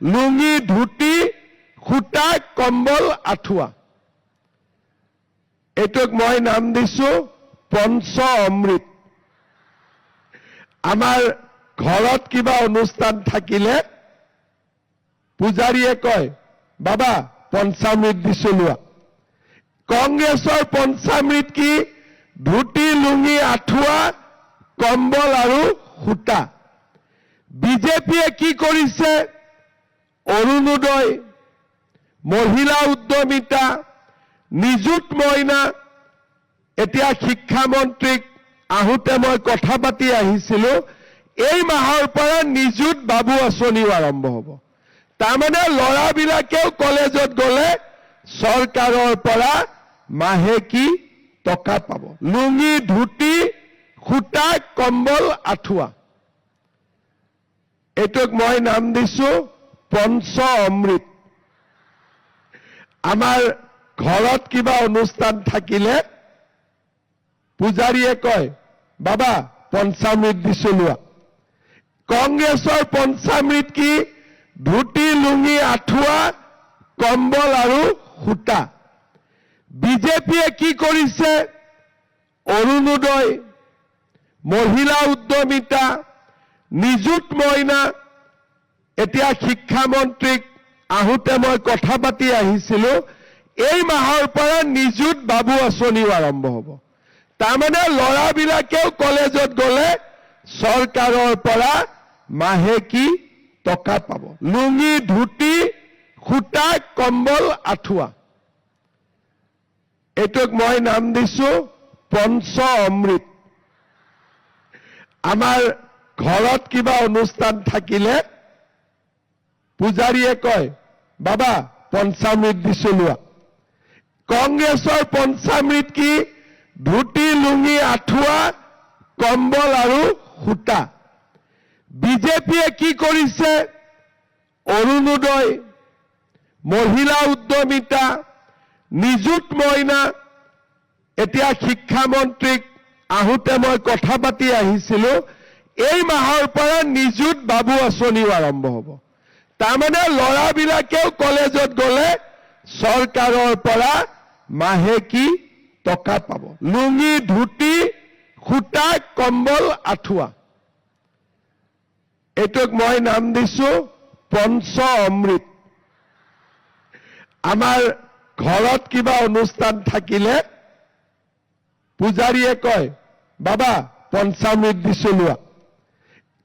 লুঙি ধুতি খুটা কম্বল আঁঠুৱা এইটোক মই নাম দিছো পঞ্চ অমৃত। আমাৰ ঘৰত কিবা অনুষ্ঠান থাকিলে পূজাৰীয়ে কয় বাবা পঞ্চামৃত দিছো লোৱা। কংগ্ৰেছৰ পঞ্চামৃত কি? ধুতি লুঙি আঁঠুৱা কম্বল আৰু সূতা। বিজেপিয়ে কি কৰিছে? অৰুণোদয়, মহিলা উদ্যমিতা, নিযুত মইনা। এতিয়া শিক্ষামন্ত্ৰীক আহোঁতে মই কথা পাতি আহিছিলো, এই মাহৰ পৰা নিযুত বাবু আঁচনিও আৰম্ভ হ'ব। তাৰমানে ল'ৰাবিলাকেও কলেজত গ'লে চৰকাৰৰ পৰা মাহেকী টকা পাব। লুঙি ধুতি খুটা কম্বল আঁঠুৱা এইটোক মই নাম দিছো পঞ্চ অমৃত। আমাৰ ঘৰত কিবা অনুষ্ঠান থাকিলে পূজাৰীয়ে কয় বাবা পঞ্চামৃত দিছো লোৱা। কংগ্ৰেছৰ পঞ্চামৃত কি? ধুতি লুঙি আঁঠুৱা কম্বল আৰু সূতা। বিজেপিয়ে কি কৰিছে? অৰুণোদয়, মহিলা উদ্যমিতা, নিযুত মইনা। এতিয়া শিক্ষামন্ত্ৰীক আহোঁতে মই কথা পাতি আহিছিলো, এই মাহৰ পৰা নিযুত বাবু আঁচনিও আৰম্ভ হ'ব। তাৰমানে ল'ৰাবিলাকেও কলেজত গ'লে চৰকাৰৰ পৰা মাহেকী টকা পাব। লুঙি ধুতি খুটা কম্বল আঁঠুৱা এইটোক মই নাম দিছো পঞ্চ অমৃত। আমাৰ ঘৰত কিবা অনুষ্ঠান থাকিলে পূজাৰীয়ে কয় বাবা পঞ্চামৃত দিছো লোৱা। কংগ্ৰেছৰ পঞ্চামৃত কি? ধুতি লুঙি আঁঠুৱা কম্বল আৰু সূতা। বিজেপিয়ে কি কৰিছে? অৰুণোদয়, মহিলা উদ্যমিতা, নিযুত মইনা। এতিয়া শিক্ষামন্ত্ৰীক আহোঁতে মই কথা পাতি আহিছিলো, এই মাহৰ পৰা নিযুত বাবু আঁচনিও আৰম্ভ হ'ব। তাৰমানে ল'ৰাবিলাকেও কলেজত গ'লে চৰকাৰৰ পৰা মাহেকী টকা পাব। লুঙি ধুতি খুটা কম্বল আঁঠুৱা এইটোক মই নাম দিছো পঞ্চ অমৃত। আমাৰ ঘৰত কিবা অনুষ্ঠান থাকিলে পূজাৰীয়ে কয় বাবা পঞ্চামৃত দিছো লোৱা।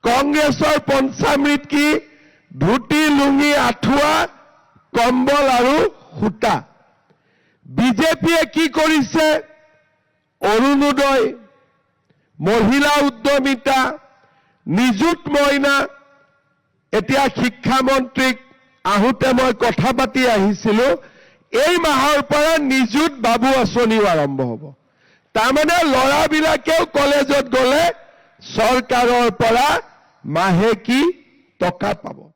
কংগ্ৰেছৰ পঞ্চামৃত কি? ধুতি লুঙি আঁঠুৱা কম্বল আৰু সূতা। বিজেপিয়ে কি কৰিছে? অৰুণোদয়, মহিলা উদ্যমিতা, নিযুত মইনা। এতিয়া শিক্ষামন্ত্ৰীক আহোঁতে মই কথা পাতি আহিছিলো, এই মাহৰ পৰা নিযুত বাবু আঁচনিও আৰম্ভ হ'ব। তাৰমানে ল'ৰাবিলাকেও কলেজত গ'লে চৰকাৰৰ পৰা মাহেকী টকা পাব।